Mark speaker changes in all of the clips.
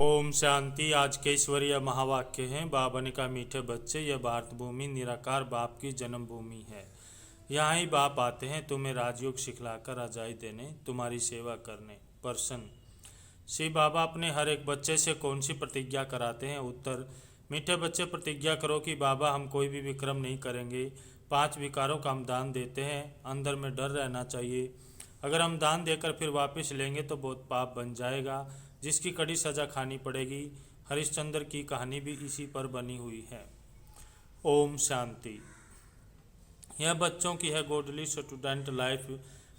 Speaker 1: ओम शांति। आज के ईश्वरीय महावाक्य हैं, बाबन का मीठे बच्चे, यह भारत भूमि निराकार बाप की जन्मभूमि है। यहाँ ही बाप आते हैं तुम्हें राजयोग सिखलाकर रजाई देने, तुम्हारी सेवा करने। प्रश्न, श्री बाबा अपने हर एक बच्चे से कौन सी प्रतिज्ञा कराते हैं? उत्तर, मीठे बच्चे, प्रतिज्ञा करो कि बाबा हम कोई भी विक्रम नहीं करेंगे। 5 विकारों का हम दान देते हैं। अंदर में डर रहना चाहिए। अगर हम दान देकर फिर वापस लेंगे तो बहुत पाप बन जाएगा, जिसकी कड़ी सजा खानी पड़ेगी। हरिश्चंद्र की कहानी भी इसी पर बनी हुई है। ओम शांति। यह बच्चों की है गॉडली स्टूडेंट लाइफ।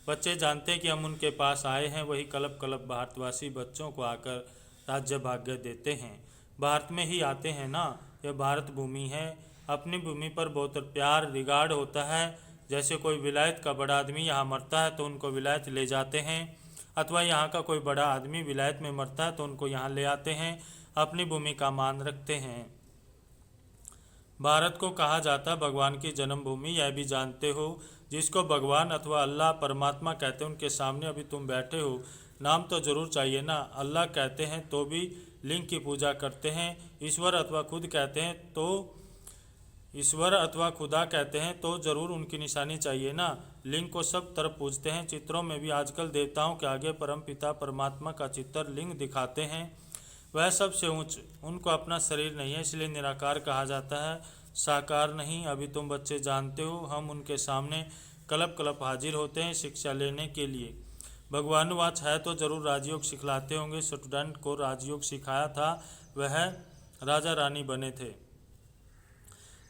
Speaker 1: बच्चे जानते हैं कि हम उनके पास आए हैं, वही कलप कलप भारतवासी बच्चों को आकर राज्य भाग्य देते हैं। भारत में ही आते हैं ना, यह भारत भूमि है। अपनी भूमि पर बहुत प्यार रिगार्ड होता है। जैसे कोई विलायत का बड़ा आदमी यहाँ मरता है तो उनको विलायत ले जाते हैं, अथवा यहाँ का कोई बड़ा आदमी विलायत में मरता है तो उनको यहाँ ले आते हैं। अपनी भूमि का मान रखते हैं। भारत को कहा जाता है भगवान की जन्मभूमि, यह भी जानते हो। जिसको भगवान अथवा अल्लाह परमात्मा कहते हैं उनके सामने अभी तुम बैठे हो, नाम तो जरूर चाहिए ना। अल्लाह कहते हैं तो भी लिंग की पूजा करते हैं। ईश्वर अथवा खुद कहते हैं तो ईश्वर अथवा खुदा कहते हैं तो जरूर उनकी निशानी चाहिए ना। लिंग को सब तरफ पूजते हैं। चित्रों में भी आजकल देवताओं के आगे परम पिता परमात्मा का चित्र लिंग दिखाते हैं। वह सबसे ऊंच, उनको अपना शरीर नहीं है, इसलिए निराकार कहा जाता है, साकार नहीं। अभी तुम बच्चे जानते हो, हम उनके सामने कलप कलप हाजिर होते हैं शिक्षा लेने के लिए। भगवानुवाच है तो जरूर राजयोग सिखलाते होंगे। स्टूडेंट को राजयोग सिखाया था, वह राजा रानी बने थे।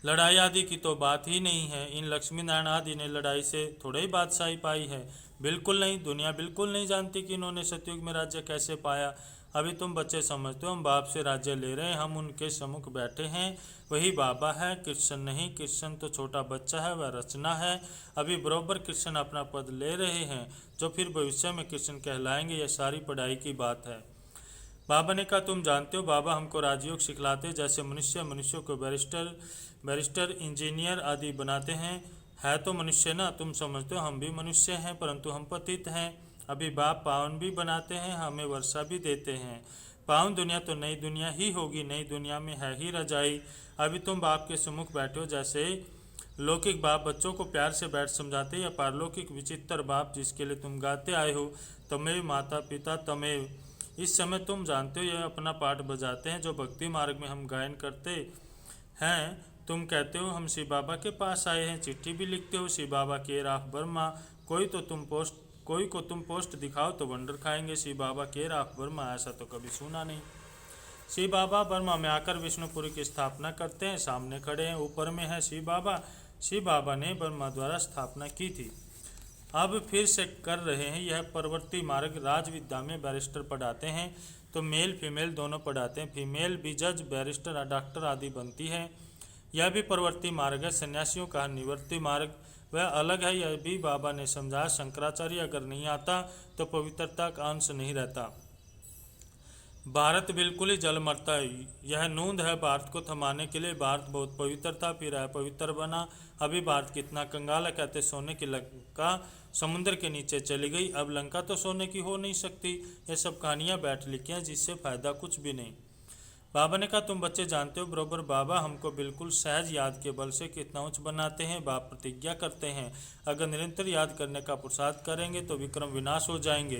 Speaker 1: लड़ाई आदि की तो बात ही नहीं है। इन लक्ष्मी नारायण आदि ने लड़ाई से थोड़े ही बादशाही पाई है। बिल्कुल नहीं। दुनिया बिल्कुल नहीं जानती कि इन्होंने सतयुग में राज्य कैसे पाया। अभी तुम बच्चे समझते हो हम बाप से राज्य ले रहे हैं, हम उनके सम्मुख बैठे हैं, वही बाबा है, कृष्ण नहीं। कृष्ण तो छोटा बच्चा है, वह रचना है। अभी बरोबर कृष्ण अपना पद ले रहे हैं, जो फिर भविष्य में कृष्ण कहलाएंगे। यह सारी पढ़ाई की बात है। बाबा ने कहा तुम जानते हो बाबा हमको राजयोग सिखलाते, जैसे मनुष्यों को बैरिस्टर इंजीनियर आदि बनाते हैं। है तो मनुष्य ना, तुम समझते हो हम भी मनुष्य हैं, परंतु हम पतित हैं। अभी बाप पावन भी बनाते हैं, हमें वर्षा भी देते हैं। पावन दुनिया तो नई दुनिया ही होगी, नई दुनिया में है ही रजाई। अभी तुम बाप के सम्मुख बैठे हो, जैसे लौकिक बाप बच्चों को प्यार से बैठ समझाते, या पारलौकिक विचित्र बाप जिसके लिए तुम गाते आए हो, तमेव माता पिता तमेव। इस समय तुम जानते हो यह अपना पाठ बजाते हैं, जो भक्ति मार्ग में हम गायन करते हैं। तुम कहते हो हम शिव बाबा के पास आए हैं, चिट्ठी भी लिखते हो शिव बाबा केयर ऑफ बर्मा। कोई को तुम पोस्ट दिखाओ तो वंडर खाएंगे, शिव बाबा केयर ऑफ बर्मा। ऐसा तो कभी सुना नहीं। शिव बाबा बर्मा में आकर विष्णुपुरी की स्थापना करते हैं, सामने खड़े हैं, ऊपर में है शिव बाबा। शिव बाबा ने बर्मा द्वारा स्थापना की थी, अब फिर से कर रहे हैं। यह प्रवृत्ति मार्ग राज विद्या में बैरिस्टर पढ़ाते हैं, तो मेल फीमेल दोनों पढ़ाते हैं। फीमेल भी जज बैरिस्टर डॉक्टर आदि बनती है। यह भी प्रवृत्ति मार्ग है। सन्यासियों का निवृत्ति मार्ग वह अलग है। यह भी बाबा ने समझा। शंकराचार्य अगर नहीं आता तो पवित्रता का अंश नहीं रहता। भारत बिल्कुल ही जल मरता है। यह नूंद है भारत को थमाने के लिए। भारत बहुत पवित्र था, फिर पवित्र बना। अभी भारत कितना कंगाल है, कहते सोने की लंका समुद्र के नीचे चली गई। अब लंका तो सोने की हो नहीं सकती। ये सब कहानियाँ बैठ लिखी हैं, जिससे फायदा कुछ भी नहीं। बाबा ने कहा तुम बच्चे जानते हो बरोबर बाबा हमको बिल्कुल सहज याद के बल से कितना उच्च बनाते हैं। बाप प्रतिज्ञा करते हैं अगर निरंतर याद करने का पुरुषार्थ करेंगे तो विक्रम विनाश हो जाएंगे।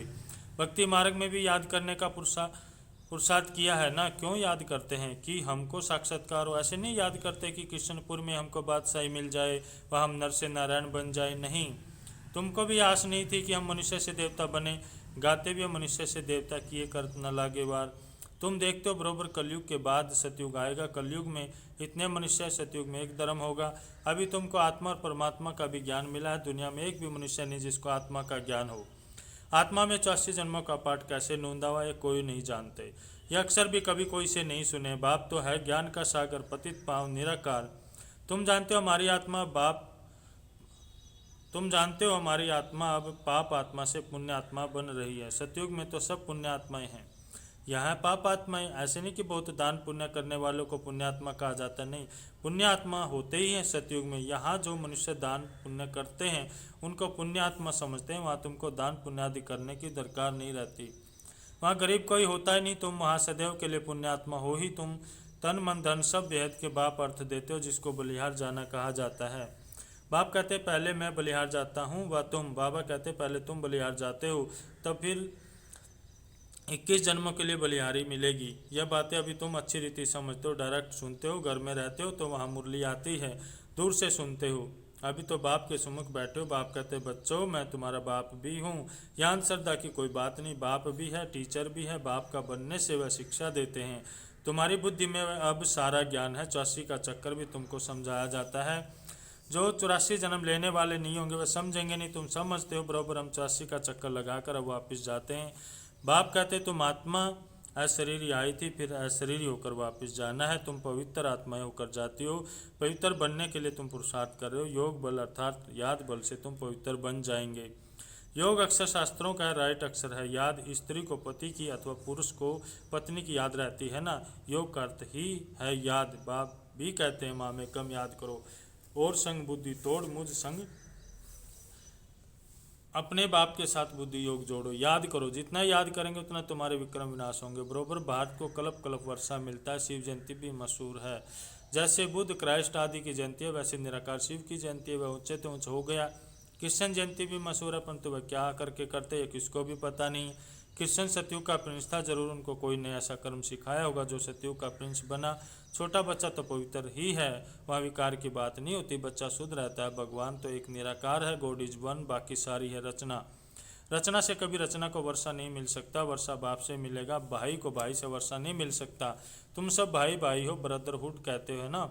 Speaker 1: भक्ति मार्ग में भी याद करने का पुरुषार्थ किया है ना। क्यों याद करते हैं कि हमको साक्षात्कार हो। ऐसे नहीं याद करते कि कृष्णपुर में हमको बादशाही मिल जाए, वह हम नर से नारायण बन जाए। नहीं, तुमको भी आस नहीं थी कि हम मनुष्य से देवता बने। गाते भी हम मनुष्य से देवता किए कर न लागे वार। तुम देखते हो बरोबर कलयुग के बाद सतयुग आएगा। कलयुग में इतने मनुष्य, सतयुग में एक धर्म होगा। अभी तुमको आत्मा और परमात्मा का भी ज्ञान मिला है। दुनिया में एक भी मनुष्य नहीं जिसको आत्मा का ज्ञान हो। आत्मा में 84 जन्मों का पाठ कैसे नूंदा हुआ, ये कोई नहीं जानते। यह अक्सर भी कभी कोई से नहीं सुने। बाप तो है ज्ञान का सागर, पतित पावन निराकार। तुम जानते हो हमारी आत्मा अब पाप आत्मा से पुण्य आत्मा बन रही है। सतयुग में तो सब पुण्य आत्माएं हैं, यहाँ पाप आत्माएं। ऐसे नहीं कि बहुत दान पुण्य करने वालों को पुण्यात्मा कहा जाता, नहीं। पुण्यात्मा होते ही हैं सतयुग में। यहाँ जो मनुष्य दान पुण्य करते हैं उनको पुण्यात्मा समझते हैं। वहाँ तुमको दान पुण्य आदि करने की दरकार नहीं रहती। वहाँ गरीब कोई होता ही नहीं, तुम वहाँ सदैव के लिए पुण्यात्मा हो ही तुम। तन मन धन सब बेहद के बाप अर्थ देते हो, जिसको बलिहार जाना कहा जाता है। बाप कहते पहले मैं बलिहार जाता हूँ व तुम, बाबा कहते पहले तुम बलिहार जाते हो तब फिर 21 जन्मों के लिए बलिहारी मिलेगी। यह बातें अभी तुम अच्छी रीति समझते हो, डायरेक्ट सुनते हो। घर में रहते हो तो वहाँ मुरली आती है, दूर से सुनते हो। अभी तो बाप के सम्मुख बैठे हो। बाप कहते बच्चों मैं तुम्हारा बाप भी हूँ। यहाँ अंधश्रद्धा की कोई बात नहीं, बाप भी है, टीचर भी है। बाप का बनने से वह शिक्षा देते हैं। तुम्हारी बुद्धि में अब सारा ज्ञान है। 84 का चक्कर भी तुमको समझाया जाता है। जो 84 जन्म लेने वाले नहीं होंगे वह समझेंगे नहीं। तुम समझते हो बराबर। हम 84 का चक्कर लगाकर अब वापस जाते हैं। बाप कहते तुम आत्मा अशरीरी आई थी, फिर अशरीरी होकर वापस जाना है। तुम पवित्र आत्माएं होकर जाती हो। पवित्र बनने के लिए तुम पुरुषार्थ कर रहे हो। योग बल अर्थात याद बल से तुम पवित्र बन जाएंगे। योग अक्षर शास्त्रों का राइट अक्षर है। याद स्त्री को पति की अथवा पुरुष को पत्नी की याद रहती है ना। योग का अर्थ ही है याद। बाप भी कहते हैं माँ में कम याद करो और संग बुद्धि तोड़, मुझ संग अपने बाप के साथ बुद्धि योग जोड़ो। याद करो, जितना याद करेंगे उतना तुम्हारे विक्रम विनाश होंगे। बरोबर भारत को कल्प कल्प वर्षा मिलता है। शिव जयंती भी मशहूर है। जैसे बुद्ध क्राइस्ट आदि की जयंती है वैसे निराकार शिव की जयंती है। वह ऊंचे तो ऊंच हो गया। कृष्ण जयंती भी मशहूर है, परंतु वह क्या करके करते हैं किसको भी पता नहीं। कृष्ण सतयुग का प्रिंस था, जरूर उनको कोई ने ऐसा कर्म सिखाया होगा जो सतयुग का प्रिंस बना। छोटा बच्चा तो पवित्र ही है, वहाँ विकार की बात नहीं होती, बच्चा शुद्ध रहता है। भगवान तो एक निराकार है, गॉड इज वन, बाकी सारी है रचना। रचना से कभी रचना को वर्षा नहीं मिल सकता, वर्षा बाप से मिलेगा। भाई को भाई से वर्षा नहीं मिल सकता। तुम सब भाई भाई हो, ब्रदरहुड कहते हो ना।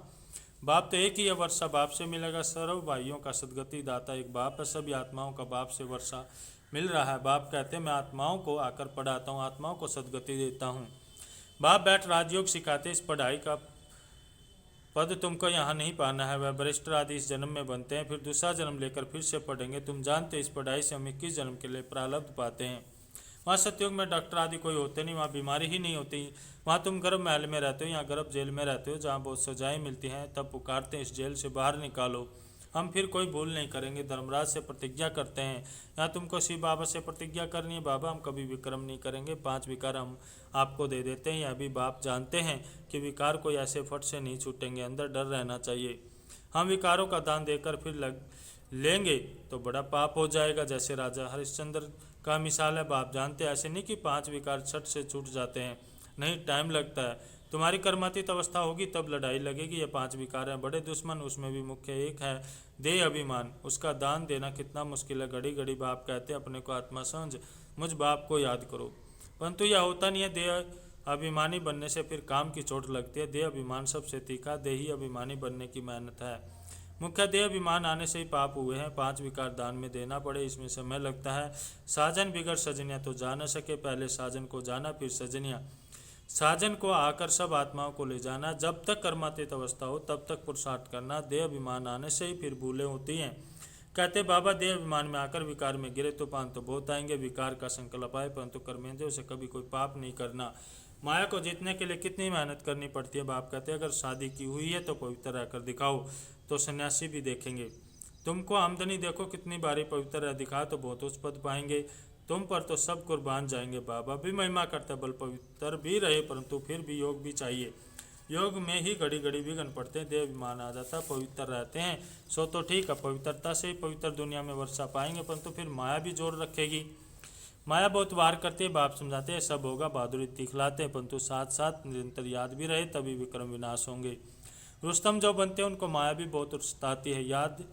Speaker 1: बाप तो एक ही है, वर्षा बाप से मिलेगा। सर्व भाइयों का सदगति दाता एक बाप है। सभी आत्माओं का बाप से वर्षा मिल रहा है। बाप कहते हैं मैं आत्माओं को आकर पढ़ाता हूँ, आत्माओं को सदगति देता हूँ। बाप बैठ राजयोग सिखाते। इस पढ़ाई का पद तुमको यहाँ नहीं पाना है। वह वरिष्ठ आदि इस जन्म में बनते हैं, फिर दूसरा जन्म लेकर फिर से पढ़ेंगे। तुम जानते इस पढ़ाई से हम 21 जन्म के लिए प्रारब्ध पाते हैं। वहाँ सतयुग में डॉक्टर आदि कोई होते नहीं, वहाँ बीमारी ही नहीं होती। वहाँ तुम गर्भ महल में रहते हो, यहाँ गर्भ जेल में रहते हो, जहाँ बहुत सजाएं मिलती हैं। तब पुकारते हैं इस जेल से बाहर निकालो। हम फिर कोई भूल नहीं करेंगे। धर्मराज से प्रतिज्ञा करते हैं। यहाँ तुमको शिव बाबा से प्रतिज्ञा करनी है, बाबा हम कभी विक्रम नहीं करेंगे। 5 विकार हम आपको दे देते हैं। यह भी बाप जानते हैं कि विकार कोई ऐसे फट से नहीं छूटेंगे, अंदर डर रहना चाहिए। हम विकारों का दान देकर फिर लेंगे तो बड़ा पाप हो जाएगा। जैसे राजा हरिश्चंद्र का मिसाल है। बाप जानते हैं ऐसे नहीं कि 5 विकार छट से छूट जाते हैं, नहीं, टाइम लगता है। तुम्हारी कर्मातीत अवस्था होगी तब लड़ाई लगेगी। ये 5 विकार हैं बड़े दुश्मन, उसमें भी मुख्य एक है देह अभिमान। उसका दान देना कितना मुश्किल है। घड़ी घड़ी बाप कहते हैं अपने को आत्मा समझ, मुझ बाप को याद करो, परंतु यह होता नहीं है। देह अभिमानी बनने से फिर काम की चोट लगती है। देह अभिमान सबसे तीखा, देही अभिमानी बनने की मेहनत है। मुख्य देह अभिमान आने से ही पाप हुए हैं। 5 विकार दान में देना पड़े, इसमें समय लगता है। साजन बिगड़ सजनिया तो जा न सके, पहले साजन को जाना फिर सजनिया। साजन को आकर सब आत्माओं को ले जाना। जब तक कर्मातीत अवस्था हो तब तक पुरुषार्थ करना। देह अभिमान आने से ही फिर भूलें होती हैं। कहते बाबा देह अभिमान में आकर विकार में गिरे तो पान तो बहुत आएंगे। विकार का संकल्प आए परंतु कर्मेंद्रियों से कभी कोई पाप नहीं करना। माया को जीतने के लिए कितनी मेहनत करनी पड़ती है। बाप कहते हैं अगर शादी की हुई है तो पवित्र रहकर दिखाओ, तो सन्यासी भी देखेंगे। तुमको आमदनी देखो कितनी बारी पवित्र है, दिखा तो बहुत उच्च पद पाएंगे। तुम पर तो सब कुर्बान जाएंगे। बाबा भी महिमा करते बल पवित्र भी रहे, परंतु फिर भी योग भी चाहिए। योग में ही घड़ी घड़ी विघ्न पड़ते हैं, देह अभिमान आ जाता, पवित्र रहते हैं। सो तो ठीक है, पवित्रता से ही पवित्र दुनिया में वर्षा पाएंगे, परंतु फिर माया भी जोर रखेगी। माया बहुत वार करती है। बाप समझाते हैं सब होगा, बहादुरी दिखलाते हैं, परंतु साथ साथ निरंतर याद भी रहे तभी विक्रम विनाश होंगे। रुस्तम जो बनते हैं उनको माया भी बहुत सताती है। याद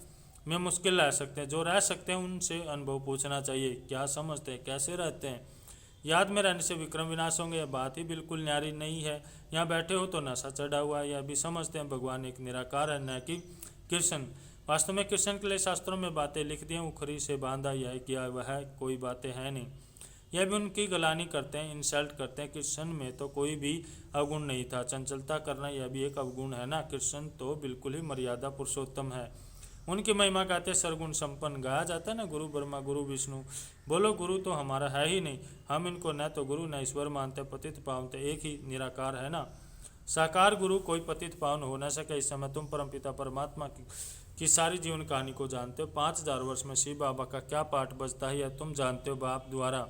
Speaker 1: में मुश्किल रह सकते हैं, जो रह सकते हैं उनसे अनुभव पूछना चाहिए, क्या समझते हैं, कैसे रहते हैं। याद में रहने से विक्रम विनाश होंगे, यह बात ही बिल्कुल न्यारी नहीं है। यहाँ बैठे हो तो नशा चढ़ा हुआ है। यह भी समझते हैं भगवान एक निराकार है, न कि कृष्ण। वास्तव में कृष्ण के लिए शास्त्रों में बातें लिख दी हैं, उखरी से बांधा यह किया वह कोई बातें हैं नहीं। यह भी उनकी गलानी करते हैं, इंसल्ट करते हैं। कृष्ण में तो कोई भी अवगुण नहीं था। चंचलता करना यह भी एक अवगुण है ना। कृष्ण तो बिल्कुल ही मर्यादा पुरुषोत्तम है। उनकी महिमा गाते सरगुण संपन्न गाया जाता है ना। गुरु ब्रह्मा गुरु विष्णु। बोलो गुरु तो हमारा है ही नहीं, हम इनको न तो गुरु न ईश्वर मानते, पतित पावन तो एक ही निराकार है ना। साकार गुरु कोई पतित पावन हो न सके। इस समय तुम परमपिता परमात्मा की सारी जीवन कहानी को जानते हो। 5000 वर्ष में शिव बाबा का क्या पाठ बजता है यह तुम जानते हो बाप द्वारा।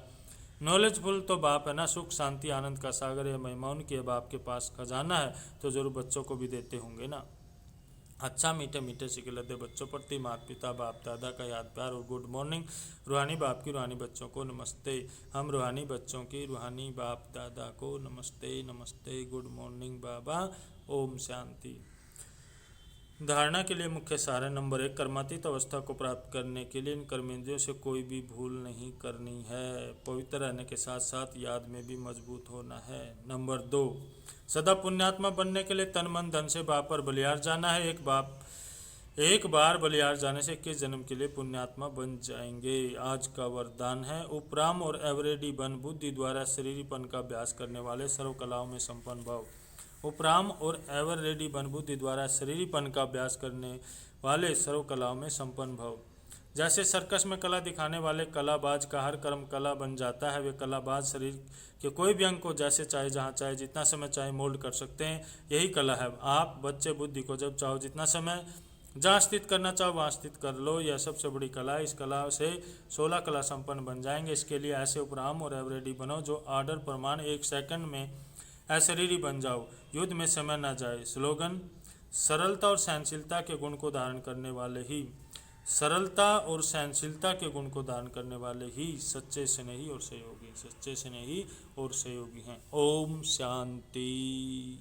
Speaker 1: नॉलेजफुल तो बाप है ना, सुख शांति आनंद का सागर है, महिमा उनकी है, बाप के पास खजाना है तो जरूर बच्चों को भी देते होंगे ना। अच्छा मीठे मीठे सिके लदे बच्चों प्रति माता पिता बाप दादा का याद प्यार और गुड मॉर्निंग। रूहानी बाप की रूहानी बच्चों को नमस्ते। हम रूहानी बच्चों की रूहानी बाप दादा को नमस्ते नमस्ते, गुड मॉर्निंग बाबा, ओम शांति। धारणा के लिए मुख्य सार है। नंबर 1, कर्मातीत अवस्था को प्राप्त करने के लिए इन कर्मेंद्रियों से कोई भी भूल नहीं करनी है। पवित्र रहने के साथ साथ याद में भी मजबूत होना है। नंबर 2, सदा पुण्यात्मा बनने के लिए तन मन धन से बाप पर बलिहार जाना है। एक बार बलिहार जाने से 21 जन्म के लिए पुण्यात्मा बन जाएंगे। आज का वरदान है, उपराम और एवरेडी बन बुद्धि द्वारा शरीरीपन का अभ्यास करने वाले सर्व कलाओं में संपन्न भव। उपराम और एवर रेडी बन बुद्धि द्वारा शरीरीपन का अभ्यास करने वाले सर्व कलाओं में संपन्न भव। जैसे सर्कस में कला दिखाने वाले कलाबाज का हर कर्म कला बन जाता है, वे कलाबाज शरीर के कोई भी अंग को जैसे चाहे जहाँ चाहे जितना समय चाहे मोल्ड कर सकते हैं। यही कला है। आप बच्चे बुद्धि को जब चाहो जितना समय जहाँ स्थित करना चाहो वहाँ स्थित कर लो। यह सबसे बड़ी कला है। इस कला से 16 कला संपन्न बन जाएंगे। इसके लिए ऐसे उपराम और एवरेडी बनो जो आर्डर प्रमाण 1 सेकंड में अशरीरी बन जाओ, युद्ध में समय न जाए। स्लोगन, सरलता और सहनशीलता के गुण को धारण करने वाले ही सरलता और सहनशीलता के गुण को धारण करने वाले ही सच्चे स्नेही और सहयोगी हैं। ओम शांति।